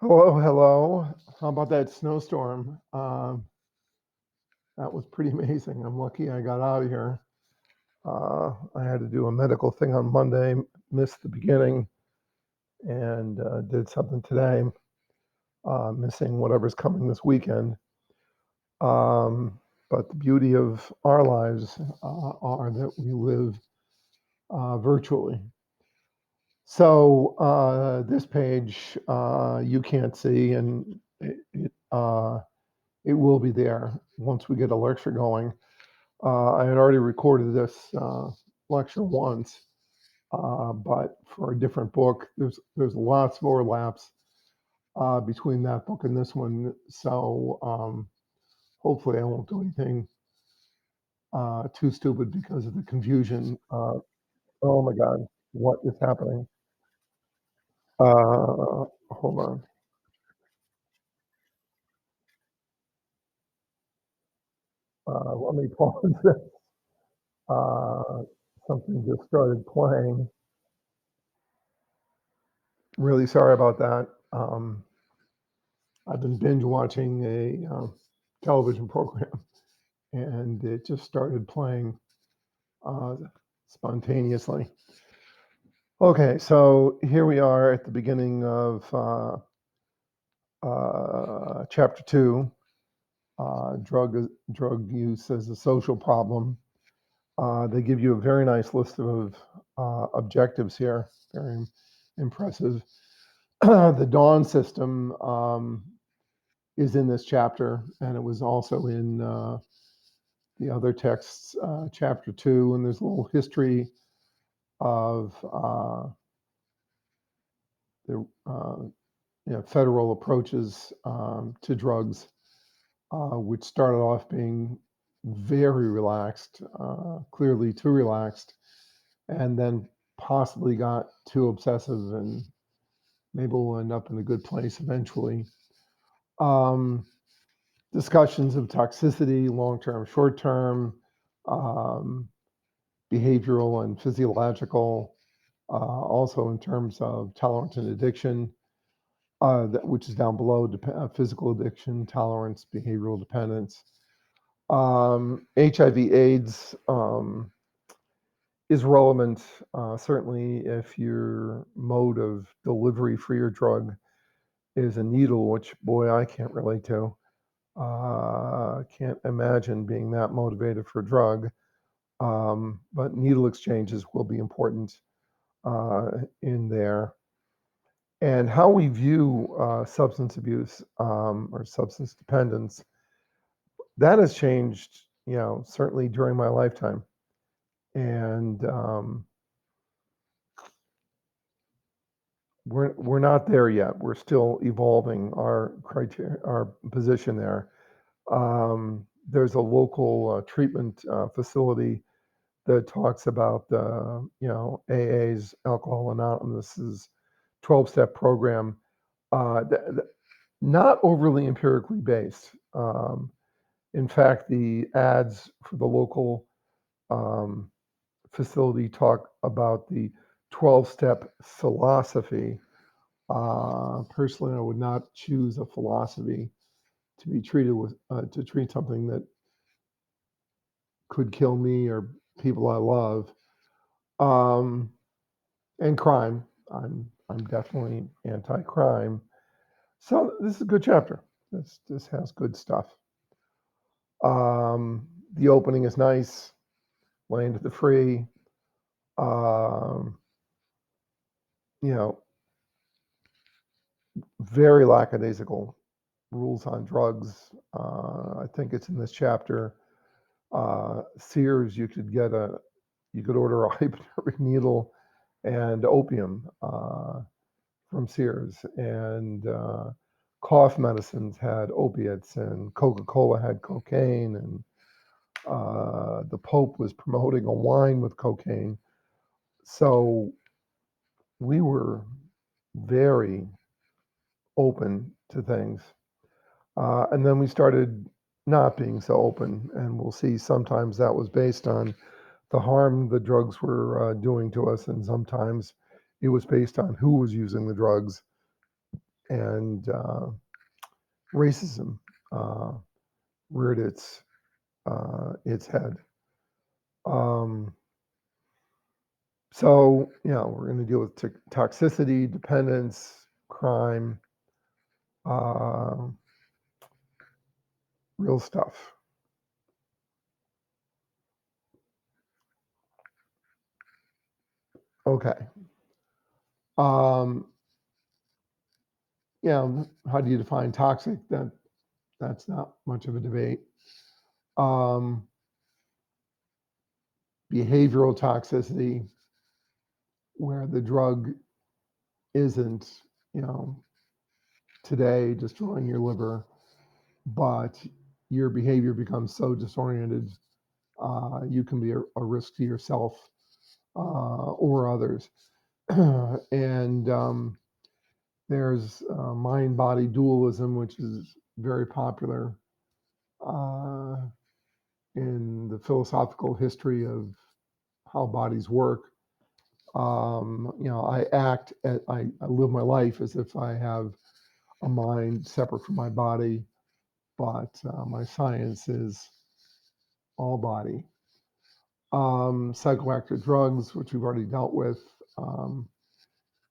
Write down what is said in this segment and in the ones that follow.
Hello, hello. How about that snowstorm? That was pretty amazing. I'm lucky I got out of here. I had to do a medical thing on Monday, missed the beginning, and did something today, missing whatever's coming this weekend. But the beauty of our lives are that we live virtually. So this page you can't see, and it will be there once we get a lecture going. I had already recorded this lecture once, but for a different book. There's lots of overlaps between that book and this one, so hopefully I won't do anything too stupid because of the confusion. Oh my God, what is happening? Hold on. Let me pause this. Uh, Something just started playing. Really sorry about that. I've been binge watching a television program, and it just started playing uh, spontaneously. Okay, so here we are at the beginning of chapter 2, drug use as a social problem. They give you a very nice list of objectives here, very impressive. The Dawn system is in this chapter, and it was also in the other texts, chapter 2, and there's a little history of the federal approaches to drugs, which started off being very relaxed, clearly too relaxed, and then possibly got too obsessive, and maybe we'll end up in a good place eventually. Discussions of toxicity, long-term, short-term, um, behavioral and physiological, also in terms of tolerance and addiction, which is down below, physical addiction, tolerance, behavioral dependence. HIV/AIDS is relevant, certainly if your mode of delivery for your drug is a needle, which, boy, I can't relate to. Can't imagine being that motivated for a drug. But needle exchanges will be important in there. And how we view substance abuse or substance dependence, that has changed, certainly during my lifetime. And we're not there yet. We're still evolving our criteria, our position there. There's a local treatment facility that talks about AA's, Alcohol Anonymous's 12-step program, not overly empirically based. In fact, the ads for the local facility talk about the 12-step philosophy. Personally, I would not choose a philosophy to be treated with to treat something that could kill me or people I love. And crime. I'm definitely anti-crime. So this is a good chapter. This has good stuff. The opening is nice. Land of the free. Um, you know, very lackadaisical rules on drugs. I think it's in this chapter. Sears, you could order a hypodermic needle and opium from Sears, and cough medicines had opiates, and Coca-Cola had cocaine, and the Pope was promoting a wine with cocaine. So we were very open to things. And then we started not being so open, and we'll see sometimes that was based on the harm the drugs were doing to us, and sometimes it was based on who was using the drugs and racism reared its head. Um, so, we're going to deal with toxicity, dependence, crime, uh, real stuff. Okay. Um, how do you define toxic? That's not much of a debate. Um, behavioral toxicity, where the drug isn't, you know, today destroying your liver, but your behavior becomes so disoriented, you can be a risk to yourself or others. And there's mind-body dualism, which is very popular uh, in the philosophical history of how bodies work. I live my life as if I have a mind separate from my body, but my science is all body. Psychoactive drugs, which we've already dealt with,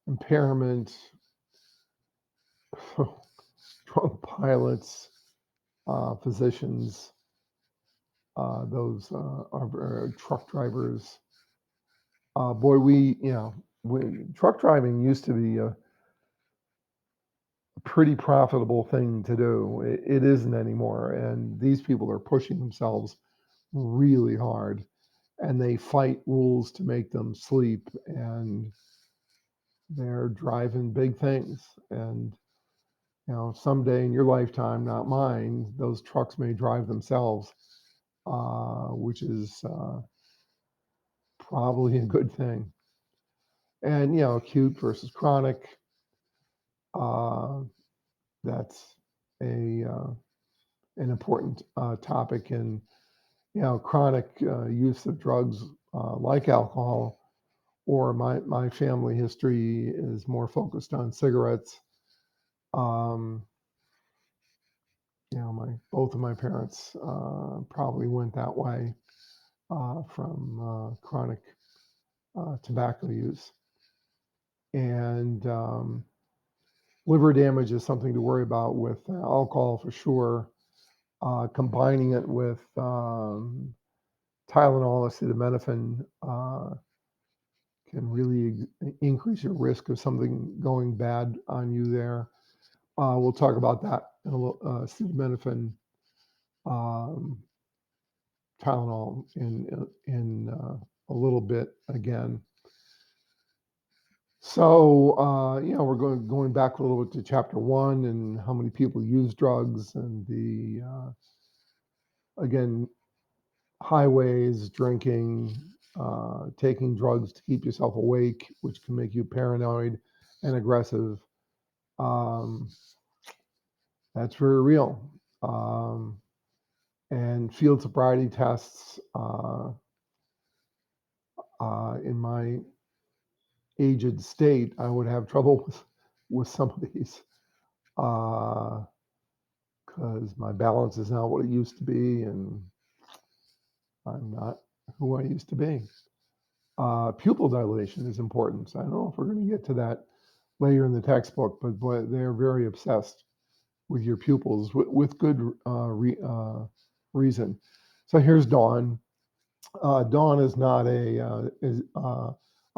impairment, drunk pilots, physicians, those are truck drivers. Boy, truck driving used to be a pretty profitable thing to do. It isn't anymore, and these people are pushing themselves really hard, and they fight rules to make them sleep, and they're driving big things. And someday in your lifetime, not mine, those trucks may drive themselves, which is probably a good thing. And acute versus chronic, uh, that's a an important topic. And chronic use of drugs like alcohol, or my family history is more focused on cigarettes. Um, both of my parents probably went that way from chronic tobacco use. And liver damage is something to worry about with alcohol for sure. Combining it with Tylenol, acetaminophen, can really increase your risk of something going bad on you there. We'll talk about that in a little, acetaminophen, um, Tylenol in a little bit again. So, we're going back a little bit to chapter 1 and how many people use drugs, and the again, highways, drinking, taking drugs to keep yourself awake, which can make you paranoid and aggressive. Um, that's very real. And field sobriety tests, in my aged state, I would have trouble with some of these because my balance is not what it used to be, and I'm not who I used to be. Pupil dilation is important. So I don't know if we're going to get to that later in the textbook, but boy, they're very obsessed with your pupils with good reason. So here's Dawn. Dawn is not a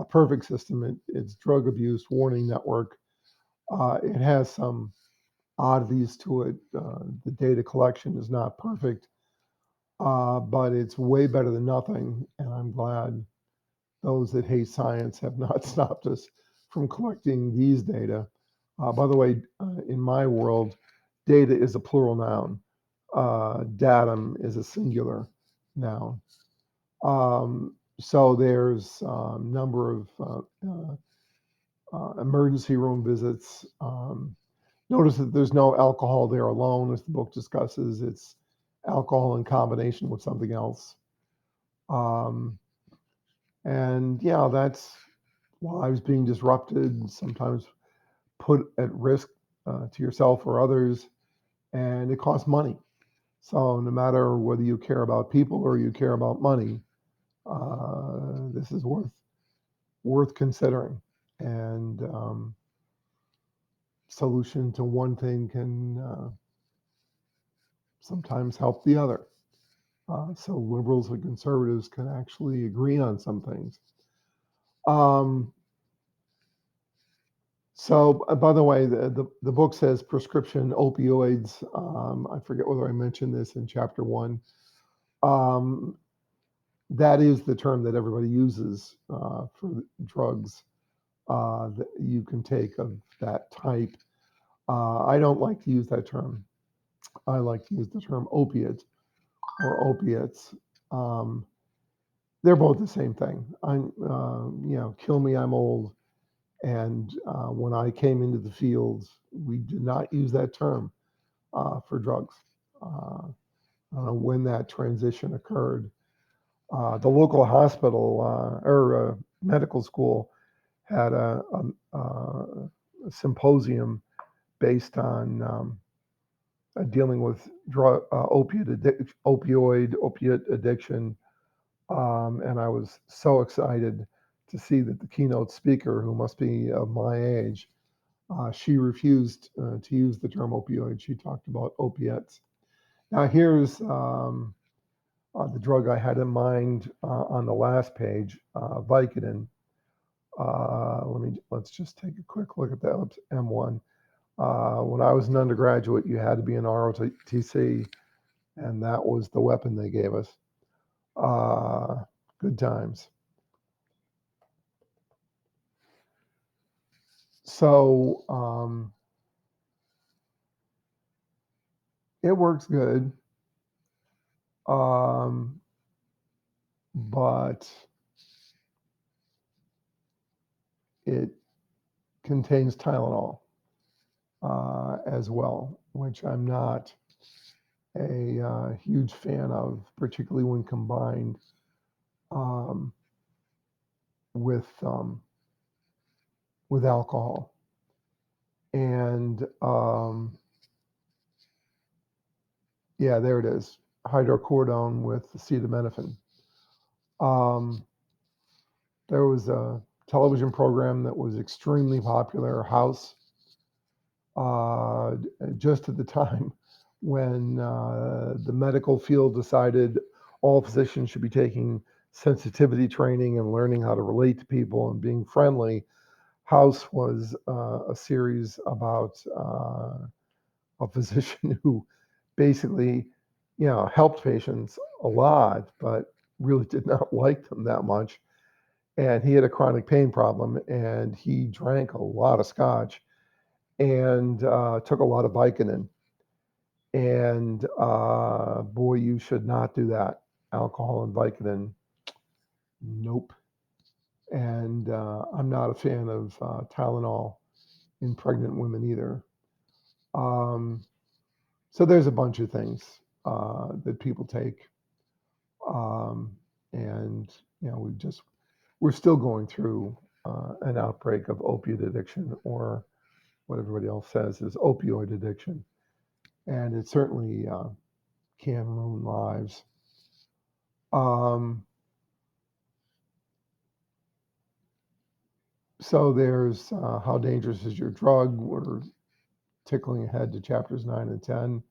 perfect system. It's drug abuse warning network. It has some oddities to it. The data collection is not perfect, but it's way better than nothing. And I'm glad those that hate science have not stopped us from collecting these data. By the way, in my world, data is a plural noun. Datum is a singular noun. So there's a number of emergency room visits. Notice that there's no alcohol there alone, as the book discusses. It's alcohol in combination with something else. Um, and that's lives being disrupted, sometimes put at risk to yourself or others, and it costs money. So no matter whether you care about people or you care about money, this is worth considering. And solution to one thing can sometimes help the other. So liberals and conservatives can actually agree on some things. So, by the way, the book says prescription opioids. I forget whether I mentioned this in chapter one. Um, that is the term that everybody uses for drugs that you can take of that type. I don't like to use that term. I like to use the term opiate or opiates. Um, they're both the same thing. Kill me, I'm old. And when I came into the field, we did not use that term for drugs. I don't know when that transition occurred. The local hospital or medical school had a symposium based on dealing with opiate addiction. And I was so excited to see that the keynote speaker, who must be of my age, she refused to use the term opioid. She talked about opiates. Now here's the drug I had in mind on the last page, Vicodin. Let's just take a quick look at that. M1. When I was an undergraduate, you had to be an ROTC, and that was the weapon they gave us. Good times. So it works good, but it contains Tylenol as well, which I'm not a huge fan of, particularly when combined um, with alcohol. And yeah, there it is, hydrocodone with acetaminophen. There was a television program that was extremely popular, House, just at the time when the medical field decided all physicians should be taking sensitivity training and learning how to relate to people and being friendly. House was a series about a physician who basically, helped patients a lot, but really did not like them that much. And he had a chronic pain problem, and he drank a lot of scotch and took a lot of Vicodin. And boy, you should not do that. Alcohol and Vicodin, nope. And I'm not a fan of Tylenol in pregnant women either. So there's a bunch of things that people take, um, and we're still going through an outbreak of opiate addiction, or what everybody else says is opioid addiction, and it certainly can ruin lives. So there's how dangerous is your drug? We're tickling ahead to chapters 9 and 10.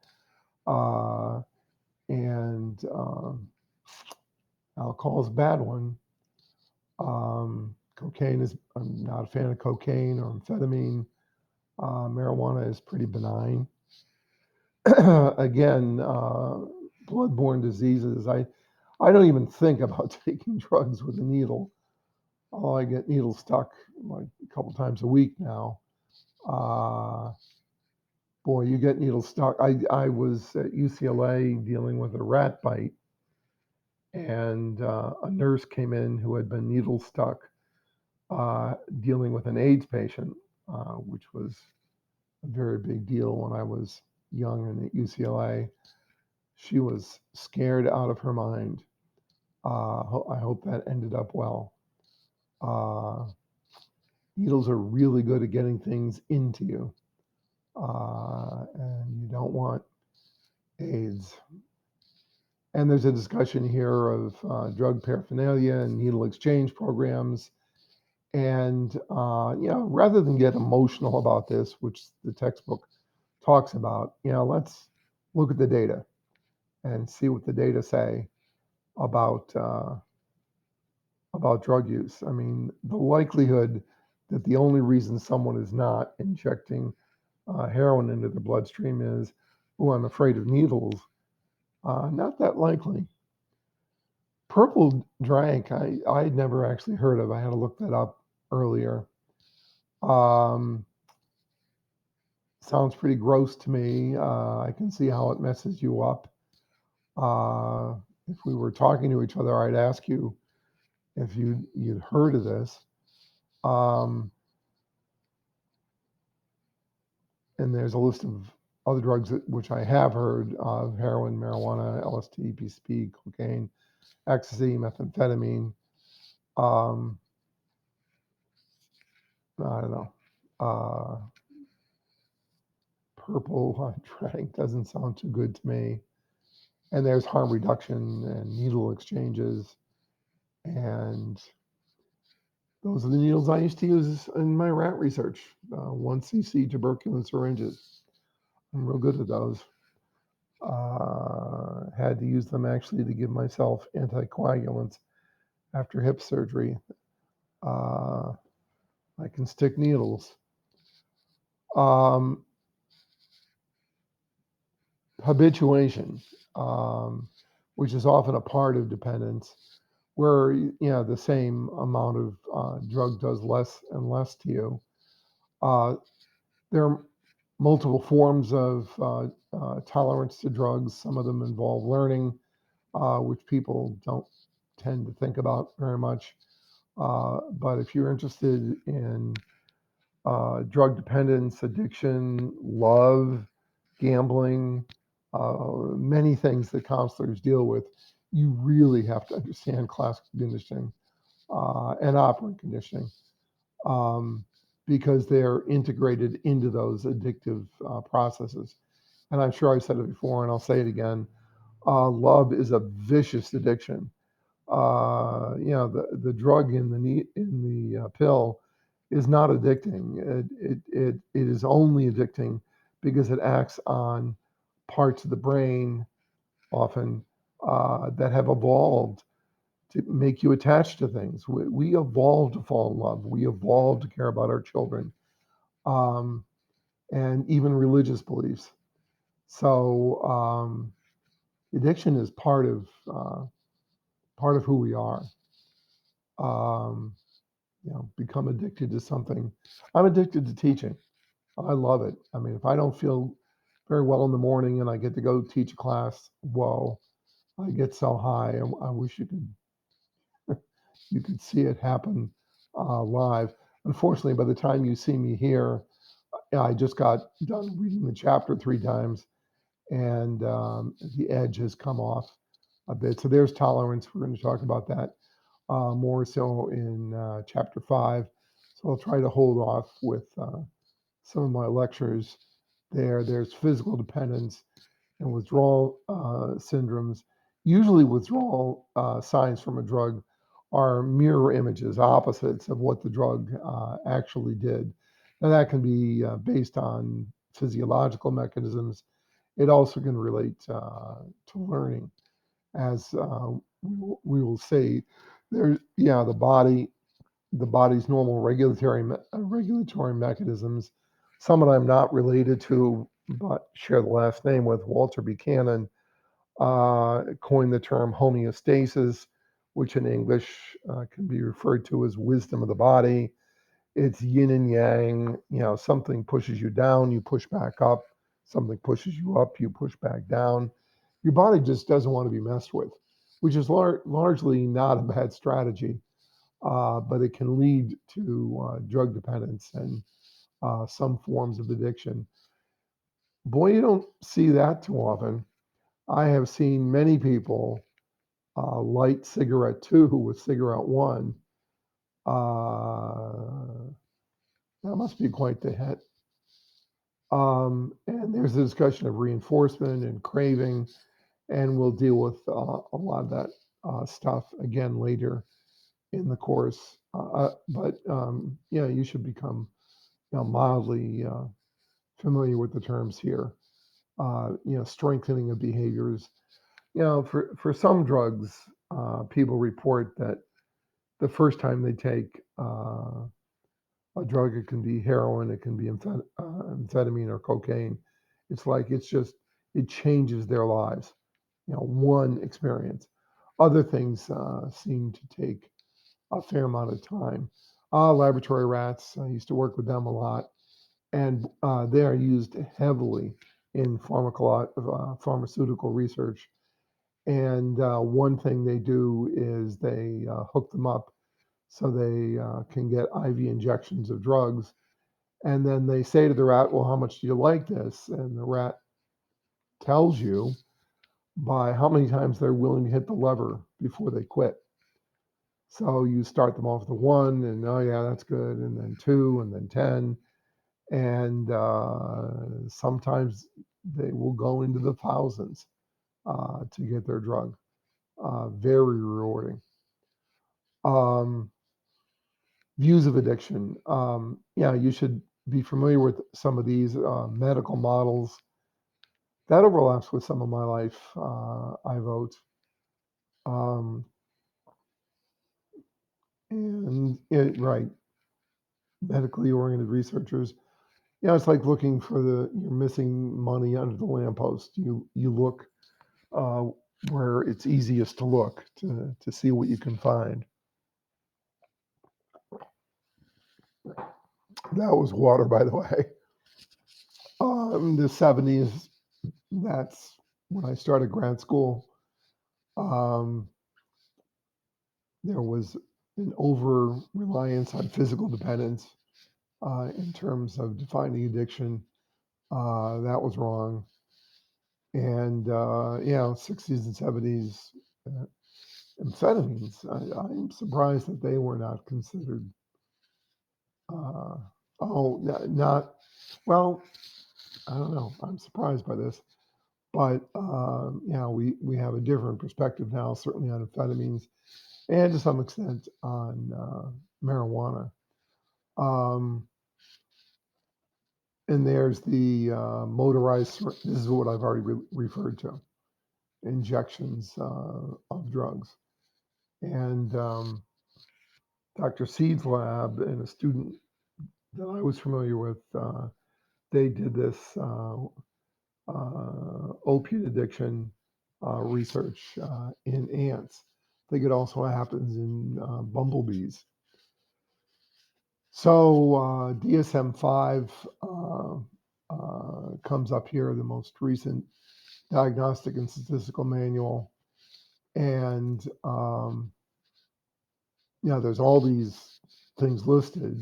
And alcohol is a bad one. Cocaine is, I'm not a fan of cocaine or amphetamine. Marijuana is pretty benign. Again, bloodborne diseases. I don't even think about taking drugs with a needle. I get needles stuck like a couple times a week now. Boy, you get needles stuck. I was at UCLA dealing with a rat bite, and a nurse came in who had been needle stuck dealing with an AIDS patient, which was a very big deal when I was young and at UCLA. She was scared out of her mind. I hope that ended up well. Needles are really good at getting things into you. and you don't want AIDS. And there's a discussion here of drug paraphernalia and needle exchange programs. And, rather than get emotional about this, which the textbook talks about, let's look at the data and see what the data say about drug use. I mean, the likelihood that the only reason someone is not injecting heroin into their bloodstream is, oh, I'm afraid of needles, not that likely. Purple drank, I'd never actually heard of. I had to look that up earlier. Um, Sounds pretty gross to me. I can see how it messes you up. If we were talking to each other, I'd ask you if you'd heard of this. Um, and there's a list of other drugs which I have heard of: heroin, marijuana, LSD, PCP, cocaine, ecstasy, methamphetamine. Um, I don't know. Uh, Purple drink doesn't sound too good to me. And there's harm reduction and needle exchanges. And those are the needles I used to use in my rat research. 1 cc tuberculin syringes. I'm real good at those. Had to use them actually to give myself anticoagulants after hip surgery. Uh, I can stick needles. Um, Habituation, which is often a part of dependence, where the same amount of drug does less and less to you. There are multiple forms of tolerance to drugs. Some of them involve learning, which people don't tend to think about very much. But if you're interested in drug dependence, addiction, love, gambling, many things that counselors deal with, you really have to understand classical conditioning and operant conditioning, um, because they're integrated into those addictive processes. And I'm sure I said it before, and I'll say it again. Love is a vicious addiction. The drug in the pill is not addicting. It is only addicting because it acts on parts of the brain, often, that have evolved to make you attached to things. We evolved to fall in love. We evolved to care about our children, um, and even religious beliefs. So addiction is part of who we are. Um, Become addicted to something. I'm addicted to teaching. I love it. I mean, if I don't feel very well in the morning and I get to go teach a class, whoa, I get so high. I wish you could see it happen live. Unfortunately, by the time you see me here, I just got done reading the chapter 3 times, and the edge has come off a bit. So there's tolerance. We're going to talk about that more so in chapter 5. So I'll try to hold off with some of my lectures there. There's physical dependence and withdrawal syndromes. Usually, withdrawal signs from a drug are mirror images, opposites of what the drug actually did. Now, that can be based on physiological mechanisms. It also can relate to learning, as we will say. There, the body's normal regulatory mechanisms. Some that I'm not related to, but share the last name with. Walter Buchanan coined the term homeostasis, which in English can be referred to as wisdom of the body. It's yin and yang. Something pushes you down, you push back up. Something pushes you up, you push back down. Your body just doesn't want to be messed with, which is largely not a bad strategy, but it can lead to drug dependence and some forms of addiction. Boy, you don't see that too often. I have seen many people light cigarette 2 with cigarette 1. That must be quite the hit. And there's a discussion of reinforcement and craving, and we'll deal with a lot of that stuff again later in the course. But yeah, you should become mildly familiar with the terms here. Strengthening of behaviors. For some drugs, people report that the first time they take a drug, it can be heroin, it can be amphetamine or cocaine. It changes their lives. One experience. Other things seem to take a fair amount of time. Laboratory rats, I used to work with them a lot, and they are used heavily in pharmaceutical research. And one thing they do is they hook them up so they can get IV injections of drugs. And then they say to the rat, well, how much do you like this? And the rat tells you by how many times they're willing to hit the lever before they quit. So you start them off with 1, and oh, yeah, that's good. And then 2, and then 10. And sometimes they will go into the thousands to get their drug. Very rewarding. Um, Views of addiction. Yeah, you should be familiar with some of these medical models. That overlaps with some of my life. I vote. Um, right, medically oriented researchers. It's like looking for you're missing money under the lamppost. You look uh, where it's easiest to look to see what you can find. That was water, by the way. The 70s, that's when I started grad school. Um, there was an over reliance on physical dependence in terms of defining addiction. That was wrong. And 60s and 70s, amphetamines. I'm surprised that they were not considered. Uh, not well. I don't know. I'm surprised by this, but we have a different perspective now, certainly on amphetamines, and to some extent on marijuana. Um, and there's the motorized. This is what I've already referred to: injections of drugs. And Dr. Seed's lab and a student that I was familiar with, they did this opiate addiction research in ants. I think it also happens in bumblebees. So DSM-5 comes up here, the most recent diagnostic and statistical manual. And there's all these things listed,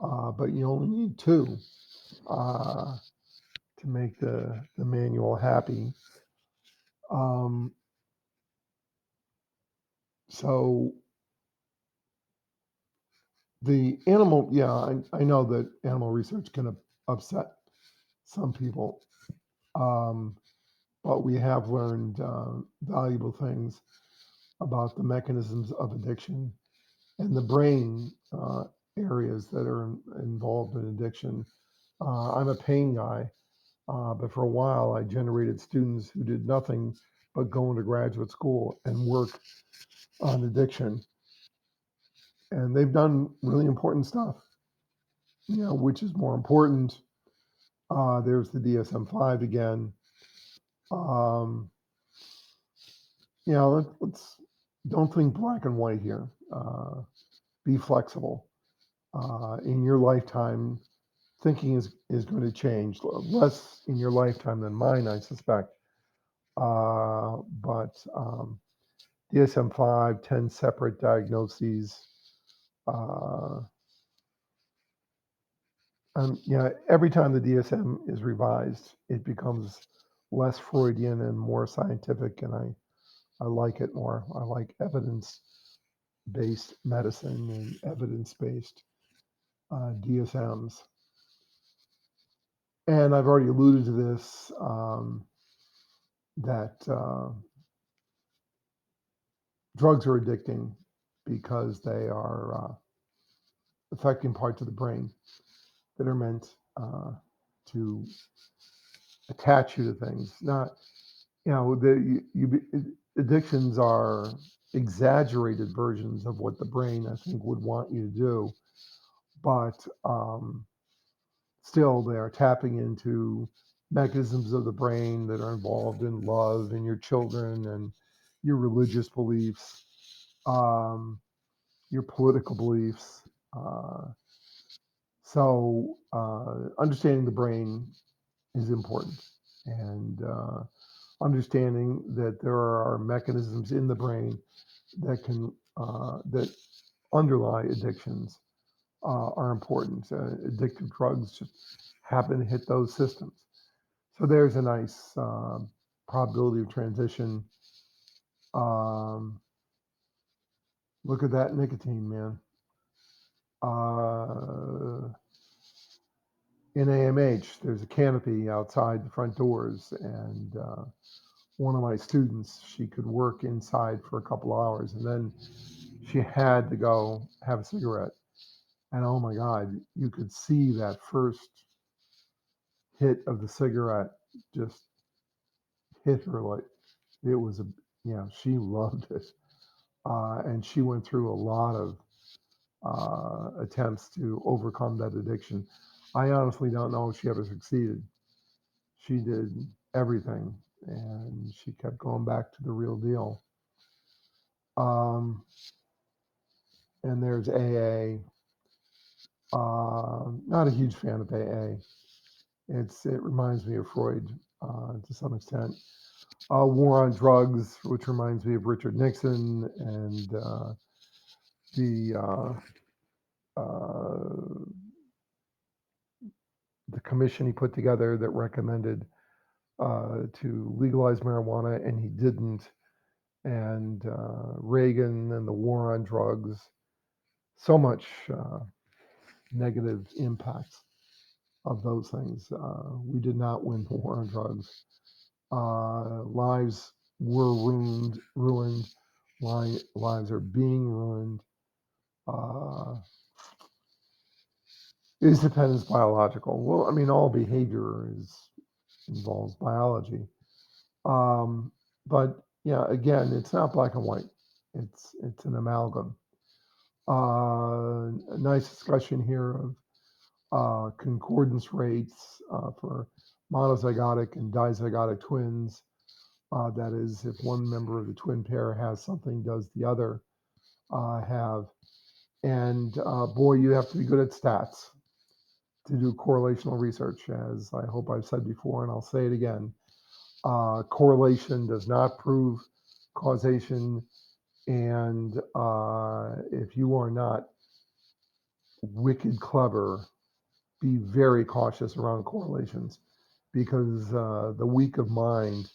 but you only need 2 to make the manual happy. So the animal, I know that animal research can upset some people, but we have learned valuable things about the mechanisms of addiction and the brain areas that are involved in addiction. I'm a pain guy, but for a while I generated students who did nothing but go into graduate school and work on addiction. And they've done really important stuff. Which is more important? There's the DSM-5 again. Um, let's don't think black and white here. Be flexible. In your lifetime, thinking is going to change. Less in your lifetime than mine, I suspect. But DSM-5, 10 separate diagnoses. Uh, every time the DSM is revised, it becomes less Freudian and more scientific, and I like it more. I like evidence-based medicine and evidence-based DSMs. And I've already alluded to this, that drugs are addicting because they are affecting parts of the brain that are meant to attach you to things. Not, addictions are exaggerated versions of what the brain, I think, would want you to do, but still they are tapping into mechanisms of the brain that are involved in love and your children and your religious beliefs, your political beliefs. So understanding the brain is important, and understanding that there are mechanisms in the brain that underlie addictions are important. Addictive drugs just happen to hit those systems. So there's a nice probability of transition. Um, Look at that nicotine, man. Uh, in AMH, there's a canopy outside the front doors, and one of my students, she could work inside for a couple hours, and then she had to go have a cigarette. And oh my God, you could see that first hit of the cigarette just hit her like it was she loved it. And she went through a lot of attempts to overcome that addiction. I honestly don't know if she ever succeeded. She did everything, and she kept going back to the real deal. Um, and there's AA. Not a huge fan of AA. It reminds me of Freud to some extent. War on Drugs, which reminds me of Richard Nixon and the the commission he put together that recommended to legalize marijuana, and he didn't. And Reagan and the war on drugs. So much negative impacts of those things. We did not win the war on drugs. Lives were ruined. Lives are being ruined. Uh, is dependence biological? Well, I mean, all behavior involves biology. But yeah, again, it's not black and white. It's an amalgam. A nice discussion here of concordance rates for monozygotic and dizygotic twins. That is, if one member of the twin pair has something, does the other have? And boy, you have to be good at stats to do correlational research, as I hope I've said before, and I'll say it again. Correlation does not prove causation, and if you are not wicked clever, be very cautious around correlations, because the weak of mind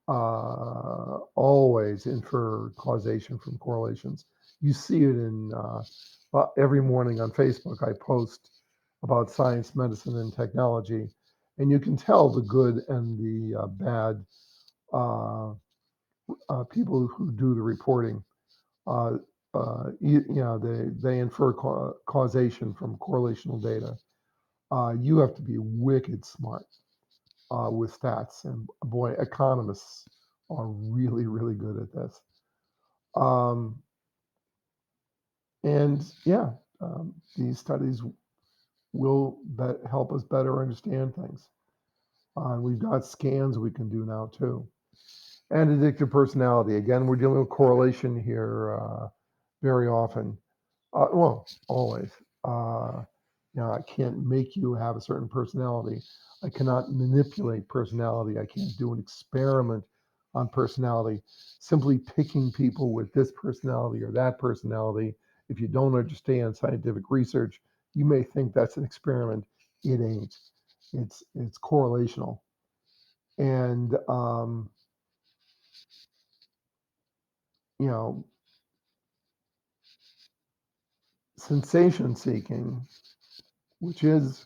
always infer causation from correlations. You see it in every morning on Facebook. I post about science, medicine, and technology, and you can tell the good and the bad uh, people who do the reporting. Uh, they infer causation from correlational data. You have to be wicked smart with stats, and boy, economists are really, really good at this. Um, and yeah, these studies will help us better understand things. We've got scans we can do now too. And addictive personality. Again, we're dealing with correlation here very often. Well, always. Uh, I can't make you have a certain personality. I cannot manipulate personality. I can't do an experiment on personality. Simply picking people with this personality or that personality, if you don't understand scientific research, you may think that's an experiment. It ain't. It's correlational. And you know, sensation seeking, which is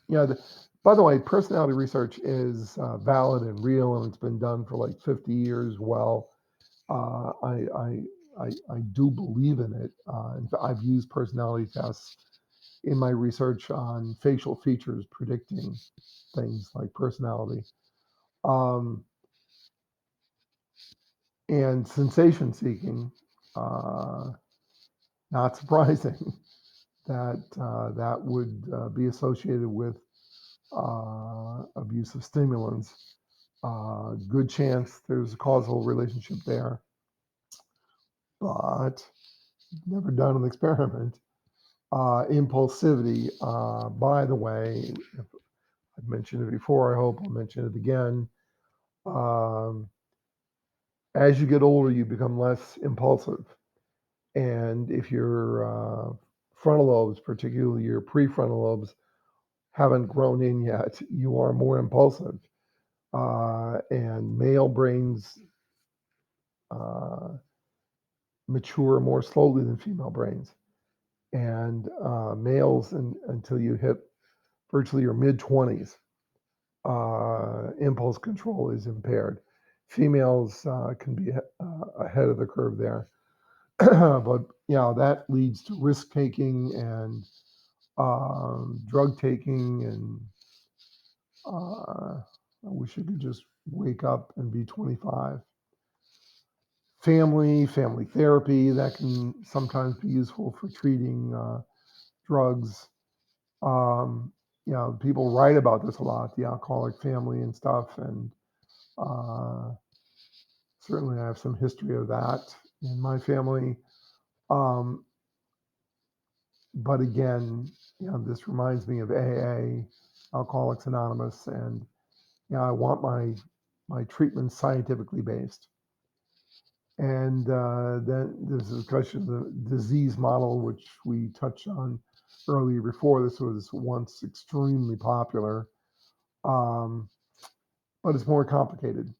By the way, personality research is valid and real, and it's been done for like 50 years. Well, uh, I, I, I do believe in it. I've used personality tests in my research on facial features predicting things like personality. Um, and sensation seeking, uh, not surprising that that would be associated with abuse of stimulants. Good chance there's a causal relationship there, but never done an experiment. Impulsivity, by the way, if I've mentioned it before, I hope I'll mention it again. Um, as you get older, you become less impulsive. And if your frontal lobes, particularly your prefrontal lobes, haven't grown in yet, you are more impulsive. And male brains uh, mature more slowly than female brains. And males, until you hit virtually your mid 20s, impulse control is impaired. Females can be ahead of the curve there. But that leads to risk taking and drug taking, and I wish I could just wake up and be 25. Family therapy that can sometimes be useful for treating drugs. Um, People write about this a lot, the alcoholic family and stuff, and uh, certainly I have some history of that in my family. Um, but again, this reminds me of AA, Alcoholics Anonymous, and I want my treatment scientifically based. And then there's a discussion of the disease model, which we touched on earlier before. This was once extremely popular, um, but it's more complicated.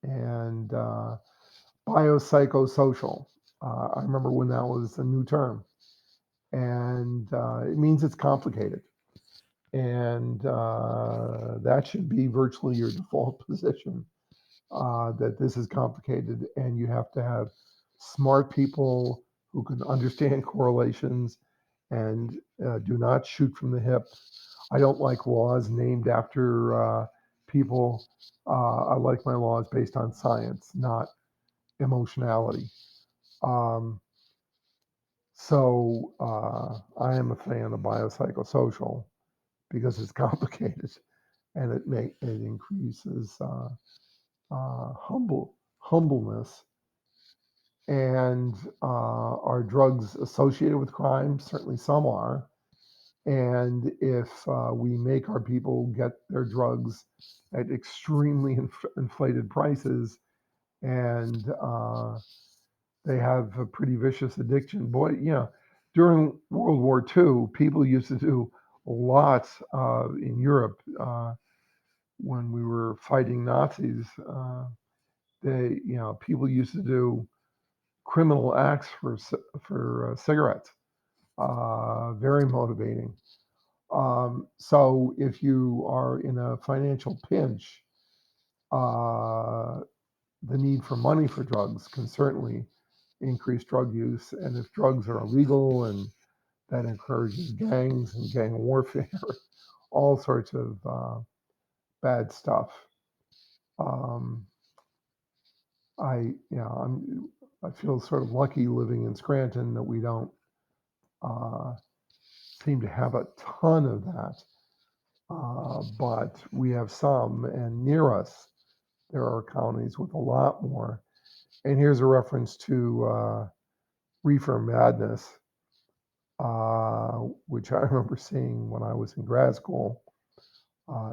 And biopsychosocial. I remember when that was a new term, and it means it's complicated. And that should be virtually your default position, that this is complicated and you have to have smart people who can understand correlations and do not shoot from the hip. I don't like laws named after people. I like my laws based on science, not emotionality. Um, I am a fan of biopsychosocial because it's complicated and it increases humbleness. And are drugs associated with crime? Certainly some are. And if we make our people get their drugs at extremely inflated prices, and they have a pretty vicious addiction, boy, during World War II, people used to do a lot in Europe when we were fighting Nazis. People used to do criminal acts for cigarettes. Very motivating. So if you are in a financial pinch, uh, the need for money for drugs can certainly increase drug use. And if drugs are illegal, and that encourages gangs and gang warfare, all sorts of bad stuff. Um, I feel sort of lucky living in Scranton that we don't uh, seem to have a ton of that, but we have some, and near us there are counties with a lot more. And here's a reference to reefer madness, which I remember seeing when I was in grad school.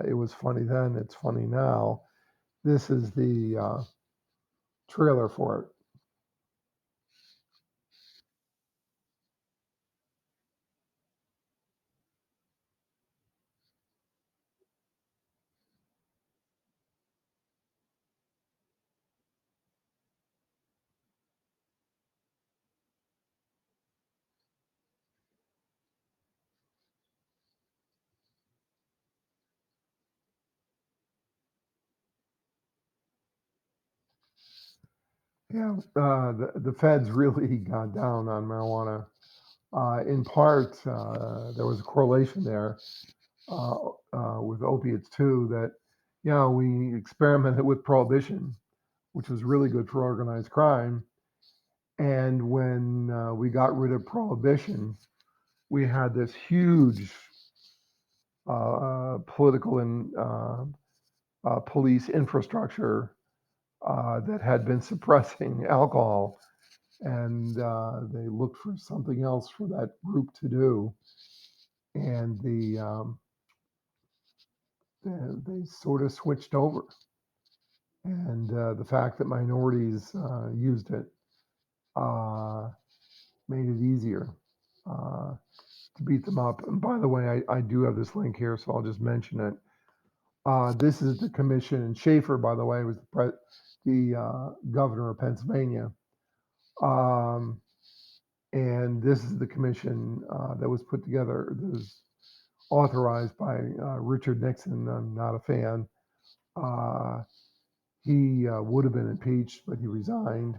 It was funny then, it's funny now. This is the trailer for it. Yeah, the feds really got down on marijuana. In part, there was a correlation there uh, with opiates too. That we experimented with prohibition, which was really good for organized crime. And when we got rid of prohibition, we had this huge political and police infrastructure that had been suppressing alcohol, and they looked for something else for that group to do, and they sort of switched over, and the fact that minorities used it uh, made it easier to beat them up. And by the way, I do have this link here, so I'll just mention it. This is the commission, and Schaefer, by the way, was the governor of Pennsylvania. Um, and this is the commission that was put together, that was authorized by Richard Nixon. I'm not a fan. Uh, he would have been impeached, but he resigned.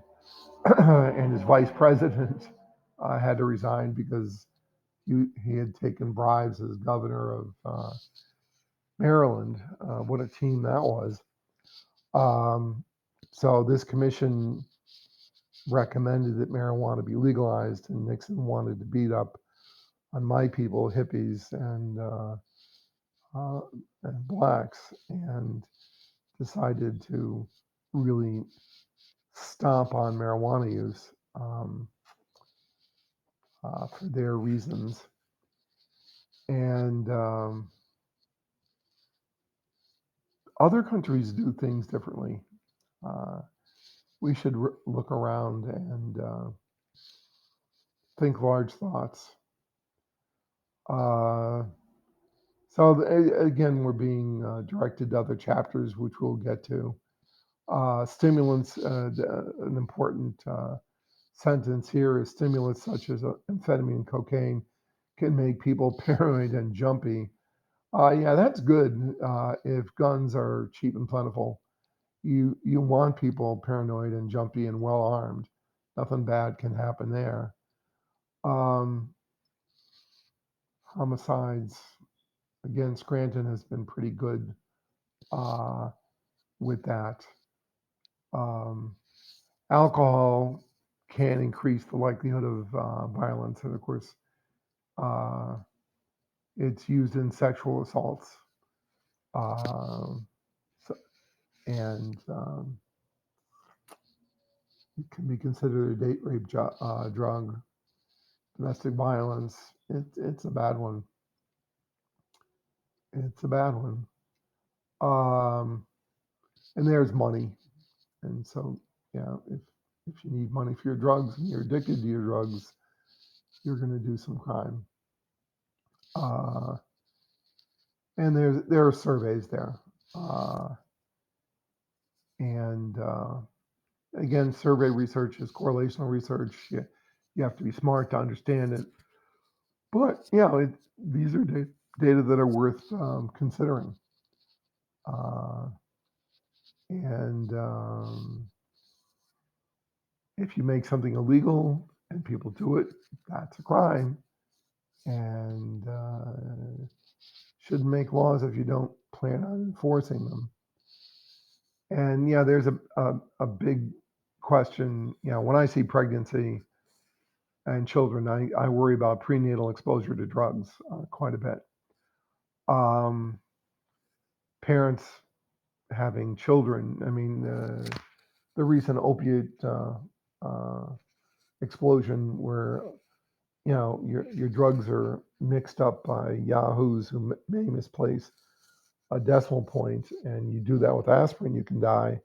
And his vice president had to resign because he had taken bribes as governor of Maryland. What a team that was. Um, so this commission recommended that marijuana be legalized, and Nixon wanted to beat up on my people, hippies uh, and blacks, and decided to really stomp on marijuana use for their reasons. And other countries do things differently. Uh, we should look around and think large thoughts. Uh, so again, we're being directed to other chapters, which we'll get to. Stimulants, an important sentence here is stimulants such as amphetamine and cocaine can make people paranoid and jumpy. Yeah, that's good if guns are cheap and plentiful. You want people paranoid and jumpy and well armed. Nothing bad can happen there. Um, Homicides, again, Scranton has been pretty good uh, with that. Um, Alcohol can increase the likelihood of violence, and of course, uh, it's used in sexual assaults, uh, so, and it can be considered a date rape drug. Domestic violence, it's a bad one. It's a bad one. Um, and there's money, and so yeah, if you need money for your drugs and you're addicted to your drugs, you're going to do some crime. Uh, and there are surveys there, uh, and again, survey research is correlational research. You have to be smart to understand it, but these are data that are worth considering. Uh, and if you make something illegal and people do it, that's a crime, and shouldn't make laws if you don't plan on enforcing them. And yeah, there's a big question. When I see pregnancy and children, I worry about prenatal exposure to drugs quite a bit. Um, Parents having children. I mean, the recent opiate uh, explosion, where your drugs are mixed up by yahoos who may misplace a decimal point, and you do that with aspirin, you can die.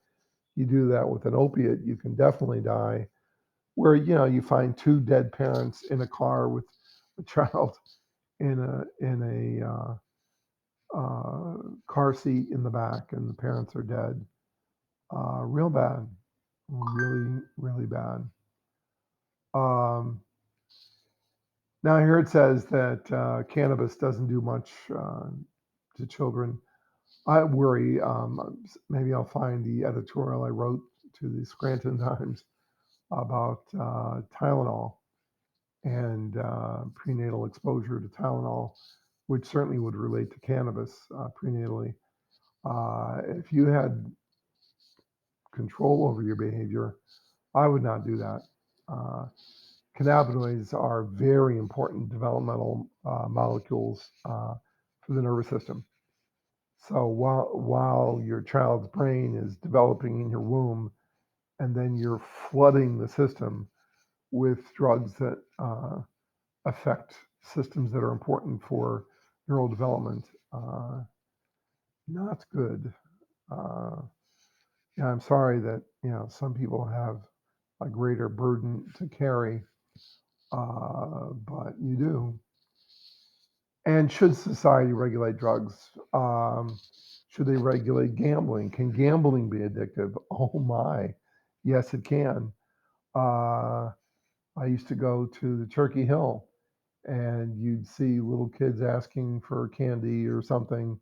You do that with an opiate, you can definitely die. Where you find two dead parents in a car with a child in a car seat in the back, and the parents are dead. Real bad, really, really bad. Um, Now here it says that cannabis doesn't do much to children. I worry. Maybe I'll find the editorial I wrote to the Scranton Times. about Tylenol and prenatal exposure to Tylenol, which certainly would relate to cannabis prenatally. If you had control over your behavior, I would not do that. Uh, Cannabinoids are very important developmental molecules for the nervous system. So while your child's brain is developing in your womb, and then you're flooding the system with drugs that affect systems that are important for neural development, not good. Uh, yeah, I'm sorry that some people have a greater burden to carry, but you do. And should society regulate drugs? Should they regulate gambling? Can gambling be addictive? Oh my, yes, it can. Uh, I used to go to the Turkey Hill, and you'd see little kids asking for candy or something,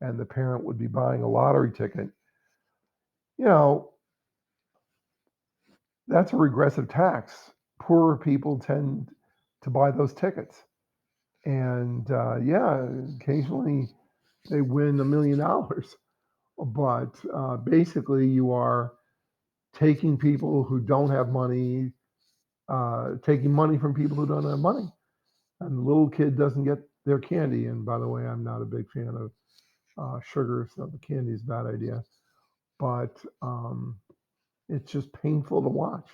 and the parent would be buying a lottery ticket. You know, that's a regressive tax. Poorer people tend to buy those tickets. And yeah, occasionally they win $1 million. But basically, you are taking people who don't have money, taking money from people who don't have money. And the little kid doesn't get their candy. And by the way, I'm not a big fan of sugar, so the candy is a bad idea. But it's just painful to watch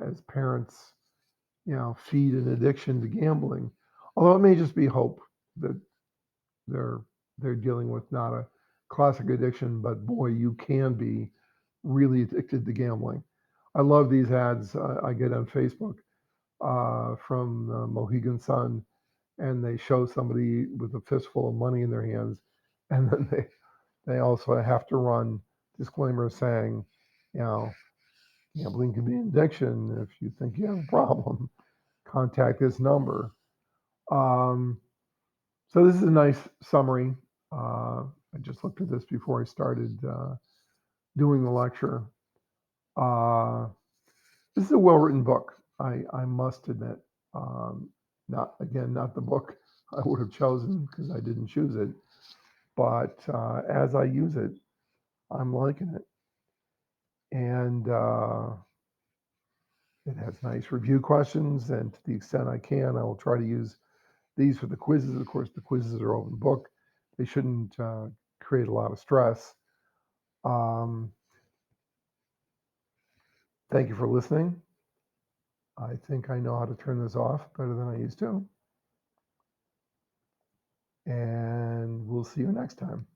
as parents, feed an addiction to gambling. Although it may just be hope that they're they're dealing with not a classic addiction, but boy, you can be really addicted to gambling. I love these ads I get on Facebook from Mohegan Sun, and they show somebody with a fistful of money in their hands, and then they also have to run disclaimers saying, you know, gambling can be an addiction. If you think you have a problem, contact this number. Um, so this is a nice summary. I just looked at this before I started doing the lecture. Uh, this is a well-written book. I must admit. Not the book I would have chosen because I didn't choose it, but as I use it, I'm liking it, and it has nice review questions. And to the extent I can, I will try to use these for the quizzes. Of course, the quizzes are open book. They shouldn't create a lot of stress. Um, Thank you for listening. I think I know how to turn this off better than I used to. And we'll see you next time.